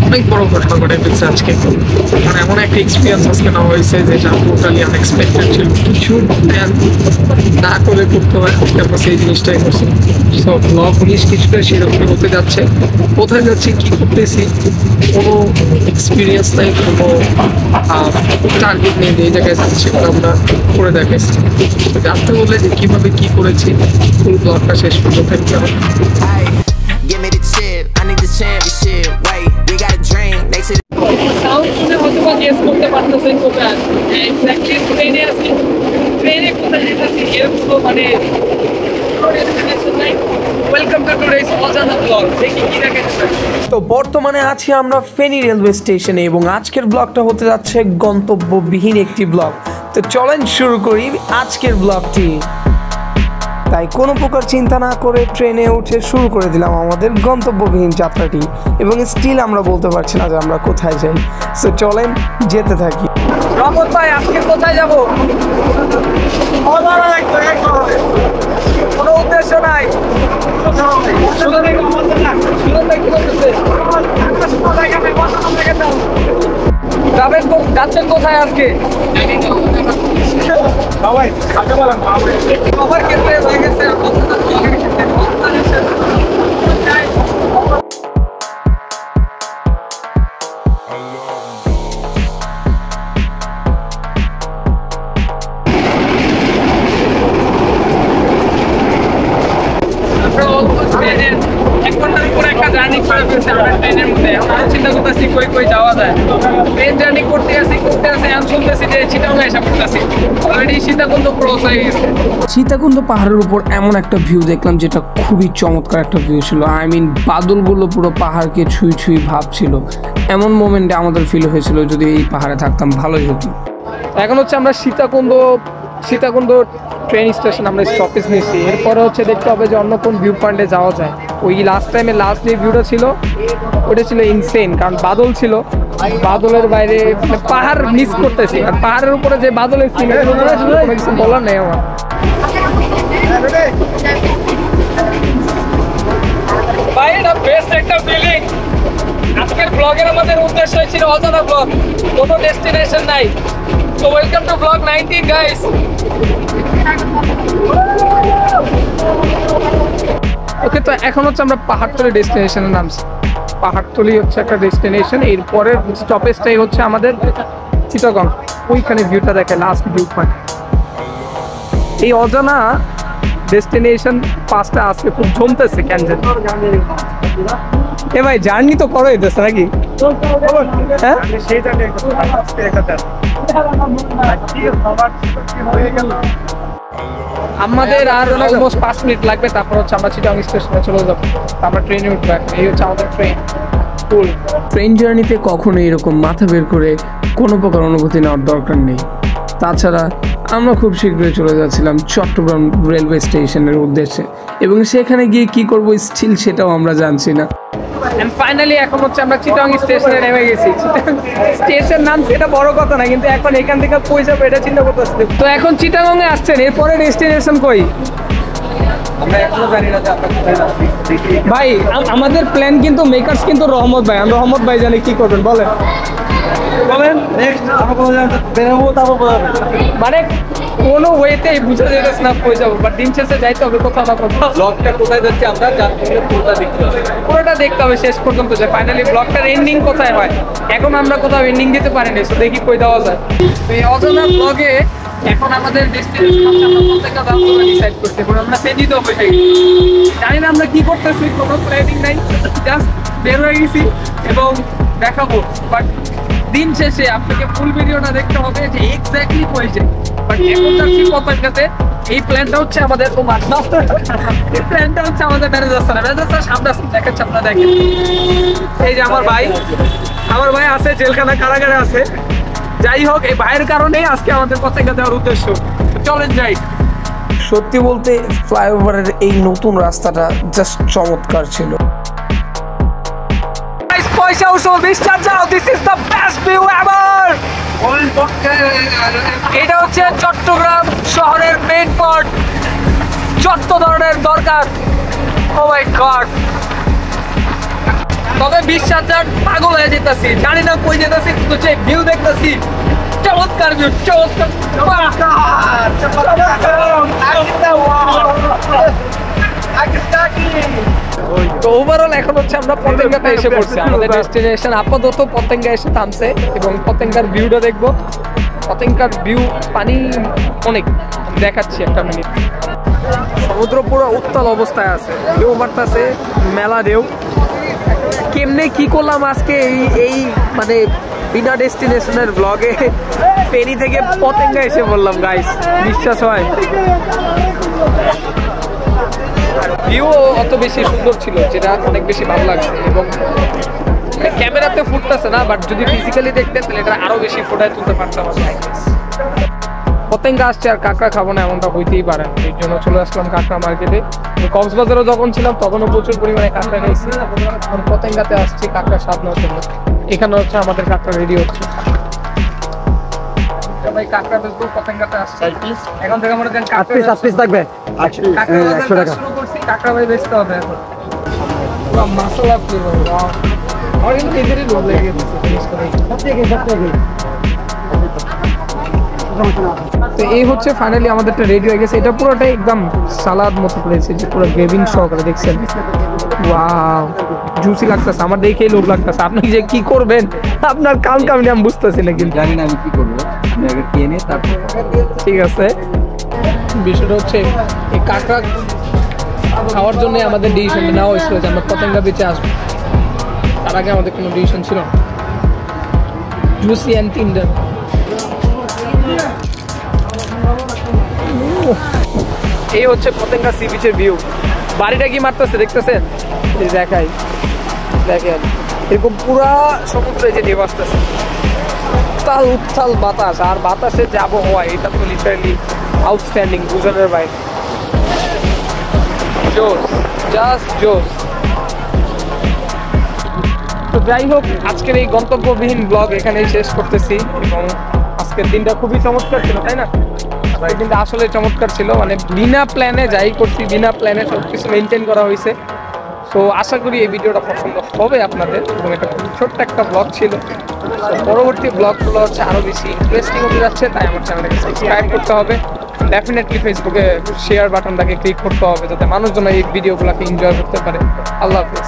অনেক বড় ঘটনা ঘটে ফেলছে আজকে। মানে এমন একটা এক্সপিরিয়েন্স আজকে নেওয়া হয়েছে যেটা টোটালি আনএক্সপেক্টেড ছিল। কিছু প্ল্যান না করে করতে হয়, আজকে আমরা সেই জিনিসটাই করছি। সো ব্লগ 19 কিছুটা সেরকম হতে যাচ্ছে। কোথায় যাচ্ছি, কী করতেছি, কোনো এক্সপিরিয়েন্স নেই, কোনো টার্গেট নেই যে এই জায়গায় যাচ্ছি, সেগুলো আমরা করে দেখাচ্ছি। জানতে বললে যে কীভাবে কী করেছি, ফুল ব্লগটা শেষ পর্যন্ত থাকতে হবে। Give me the chip, I need the championship. Wait, we got a dream. They say sound শুনে হয়তো বা গেস করতে পারতেছেন কোথায় এক্স্যাক্টলি ট্রেনে আছি। ট্রেনে কোথায় যেতেছি এরকম মানে ওয়েলকাম টু টুডেস অজানা ব্লগ। দেখি কি দেখে। তো বর্তমানে আছি আমরা ফেনী রেলওয়ে স্টেশনে এবং আজকের ব্লগটা হতে যাচ্ছে গন্তব্যবিহীন একটি ব্লগ। তো চলেন শুরু করি আজকের ব্লগটি। তাই কোনো প্রকার চিন্তা না করে ট্রেনে উঠে শুরু করে দিলাম আমাদের গন্তব্যবিহীন যাত্রাটি এবং স্টিল আমরা বলতে পারছি না যে আমরা কোথায় যাই। সো চলেন যেতে থাকি। রহমত ভাই, আজকে কোথায় যাব? কোনো উদ্দেশ্য নাই, যাচ্ছেন কোথায় আজকে? সবার ক্ষেত্রে হয়ে গেছে চিন্তা করতেছি কই কই যাওয়া যায়। ট্রেন জার্নি করতে আসি আমি শুনতেছি যে চিটাগং এসে পড়তেছি। অলরেডি সীতাকুণ্ড ক্রস হয়ে গেছে। সীতাকুণ্ড পাহাড়ের উপর এমন একটা ভিউ দেখলাম যেটা খুবই চমৎকার একটা ভিউ ছিল। আই মিন বাদলগুলো পুরো পাহাড়কে ছুঁই ছুঁই ভাবছিল। এমন মোমেন্টে আমাদের ফিল হয়েছিল যদি এই পাহাড়ে থাকতাম ভালোই হতো। এখন হচ্ছে আমরা সীতাকুণ্ড ট্রেন স্টেশন আমরা স্টপেজ নিয়েছি। এরপরে হচ্ছে দেখতে হবে যে অন্য কোন ভিউ পয়েন্টে যাওয়া যায়। ওই লাস্ট টাইমে লাস্ট যে ভিউটা ছিল ওটা ছিল ইনসেন, কারণ বাদল ছিল। বাদলের বাইরে পাহাড় মিস করতেছি, আর পাহাড়ের উপরে যে বাদলের সিন কিছু বলার নেই আমার। ভাই এটা বেস্ট একটা ফিলিং। আজকের ব্লগের আমাদের উদ্দেশ্য ছিল অজানা ব্লগ, কোনো ডেস্টিনেশন নাই। So welcome to blog 19 guys. Okay, তো এখন হচ্ছে আমরা পাহাড়তলি ডেস্টিনেশনের নামছি। পাহাড়তলি হচ্ছে একটা ডেস্টিনেশন। এরপরের স্টপেজটাই হচ্ছে আমাদের চিটাগং। ওইখানে ভিউটা দেখে লাস্ট ভিউ পয়েন্ট। এই অজানা ডেস্টিনেশন পাঁচটা আজকে খুব জমতেছে কেন জানি। এ ভাই জার্নি তো করো এদেশে নাকি? হ্যাঁ, আমাদের আর অলমোস্ট 5 মিনিট লাগবে, তারপর হচ্ছে আমরা চিটাগং স্টেশনে চলে যাবো। তারপর ট্রেনে উঠবো। এই হচ্ছে আমাদের ট্রেন। ট্রেন জার্নিতে কখনো এরকম মাথা বের করে কোনো প্রকার অনুভূতি নেওয়ার দরকার নেই। তাছাড়া আমরা খুব শীঘ্রই চলে যাচ্ছিলাম চট্টগ্রাম রেলওয়ে স্টেশনের উদ্দেশ্যে এবং সেখানে গিয়ে কি করবো স্টিল সেটাও আমরা জানছি না। ফাইনালি এখন হচ্ছে আমরা চিটাগং স্টেশনে নেমে গেছি। স্টেশন নাম সেটা বড় কথা না, কিন্তু এখন এখান থেকে কই যাবো এটা চিন্তা করতেছি। তো এখন চিটাগং এ আসছেন, এরপরে ডেস্টিনেশন কই ভাই? আমাদের প্ল্যান কিন্তু মেকার্স কিন্তু রহমত ভাই। আমি রহমত ভাই জানি কি করবেন বলেন। মানে কোনো ওয়েতেই বুঝা যেতেছে না কই যাবো, বাট দিন শেষে যাইতে হবে কোথাও না কোথাও। ব্লগটা কোথায় যাচ্ছে আমরা পুরোটা দেখতে হবে শেষ পর্যন্ত, যে ফাইনালি ব্লগটার এন্ডিং কোথায় হয়। এখন আমরা কোথাও এন্ডিং দিতে পারিনি, তো দেখি কই দেওয়া যায়। এই অজানা ব্লগে এখন আমাদের ডেস্টিনেশন ডিসাইড করতে পারবো। আমরা সেদিত হয়ে গেছি, জানি না আমরা কি করতেছি, কোনো প্ল্যানিং নাই, জাস্ট বের হয়ে গেছি এবং দেখাবো। বাট দিন শেষে আপনাকে ফুল ভিডিওটা দেখতে হবে যে এক্স্যাক্টলি কই যায়। বাট এখন যাচ্ছি পতাকাতে। এই প্ল্যানটা হচ্ছে আমাদের এই প্ল্যানটা হচ্ছে আমাদের ম্যানেজার স্যার সামনে দেখাচ্ছে, আপনারা দেখেন। এই যে আমার ভাই আছে জেলখানা কারাগারে আছে। যাই হোক, এই ভাইয়ের কারণেই আজকে আমাদের পতাকা দেওয়ার উদ্দেশ্য। চলেন যাই। সত্যি বলতে ফ্লাইওভারের এই নতুন রাস্তাটা জাস্ট চমৎকার ছিল। পয়সা উসুল বিশ্বাস যাও, this is the best view ever. এটা হচ্ছে চট্টগ্রাম শহরের মেইন পয়েন্ট। যত ধরনের দরকার, ও মাই গড। তবে 20,000 পাগল হয়ে যেতেছি, জানি না কই যেতেছি, কিন্তু সেই ভিউ দেখতেছি চমৎকার ভিউ, চমৎকার। তো ওভারঅল এখন হচ্ছে আমরা পতেঙ্গাতে এসে পড়ছি, আমাদের ডেস্টিনেশন আপাতত পতেঙ্গা এসে থামছে এবং পতেঙ্গার ভিউটা দেখবো। পতেঙ্গার ভিউ পানি অনেক, দেখাচ্ছি একটা মিনিট। সমুদ্র পুরো উত্তাল অবস্থায় আছে, ঢেউ মারতেছে, মেলা ঢেউ। কেমনে কি করলাম আজকে এই মানে বিনা ডেস্টিনেশনের ব্লগে, ফেরি থেকে পতেঙ্গা এসে বললাম গাইস, বিশ্বাস হয়? আর ভিউ অত বেশি সুন্দর ছিল, যেটা অনেক বেশি ভালো লাগছে এবং ক্যামেরাতে ফুটতেছে না, বাট যদি ফিজিক্যালি দেখতেন তাহলে এটা আরো বেশি ফুটায় তুলতে পারতাম। পতেঙ্গা আসছে আর কাঁকড়া খাবো না এমনটা হইতেই পারে, এই জন্য চলে আসলাম কাঁকড়া মার্কেটে। কক্সবাজারও যখন ছিলাম তখনও প্রচুর পরিমাণে কাঁকড়া খাইছি, এখন পতেঙ্গাতে আসছি কাঁকড়া স্বাদ নেওয়ার জন্য। এখানে হচ্ছে আমাদের কাঁকড়া রেডি হচ্ছে। ভাই কাঁকড়া বেচবো, পতেঙ্গাতে আসছে, এখন থেকে মনে করেন কাঁকড়া পিস থাকবে। কাঁকড়া শুরু করছি, কাঁকড়া ভাই বেচতে হবে এখন। পুরো মশলা ফ্লেভার, ওয়াও। আর কিন্তু এদেরই লোভ লেগে গেছে জিনিস করে। তো এই হচ্ছে ফাইনালি আমাদেরটা রেডি হয়ে গেছে। এটা পুরোটাই একদম সালাদ মতো করেছে, যে পুরো গ্রেভিং সহকারে, দেখছেন? ওয়াও, জুসি লাগতেছে, আমার দেখেই লোভ লাগতেছে। আপনি যে কি করবেন আপনার কাম কামনি আমি বুঝতেছি না, কিন্তু জানি না আমি কি করবো, আমি আগে খেয়ে নিই তারপর। ঠিক আছে। বিষয়টা হচ্ছে এই কাঁকড়া খাওয়ার জন্য আমাদের ডিসিশনটা নেওয়া হয়েছিল যে আমরা পতেঙ্গা বিচে আসবো। তার আগে আমাদের কোনো ডিসিশন ছিল না। Juicy and Tinder. এই হচ্ছে পতেঙ্গা সি বিচের ভিউ। বাড়িটা কি মারতেছে দেখতেছেন? দেখাই, দেখেন এরকম পুরা সমুদ্রে যে ঢেউ আসতেছে, উত্তাল উত্তাল বাতাস, আর বাতাসের যে আবহাওয়া, এটা তো লিটারালি আউটস্ট্যান্ডিং, বুঝানোর বাইরে। জোস, জাস্ট জোস। তো যাই হোক, আজকের এই গন্তব্যবিহীন ব্লগ এখানেই শেষ করতেছি এবং আজকের দিনটা খুবই চমৎকার ছিল, তাই না? কিন্তু আসলে চমৎকার ছিল, মানে বিনা প্ল্যানে যাই করছি, বিনা প্ল্যানে সবকিছু মেনটেন করা হয়েছে। সো আশা করি এই ভিডিওটা পছন্দ হবে আপনাদের, এবং এটা খুব ছোট্ট একটা ব্লগ ছিল। তো পরবর্তী ব্লগগুলো হচ্ছে আরও বেশি ইন্টারেস্টিং হতে যাচ্ছে, তাই আমার চ্যানেলটাকে সাবস্ক্রাইব করতে হবে। ডেফিনেটলি ফেসবুকে শেয়ার বাটনটাকে ক্লিক করতে হবে, যাতে মানুষজন এই ভিডিওগুলোকে এনজয় করতে পারে। আল্লাহ হাফেজ।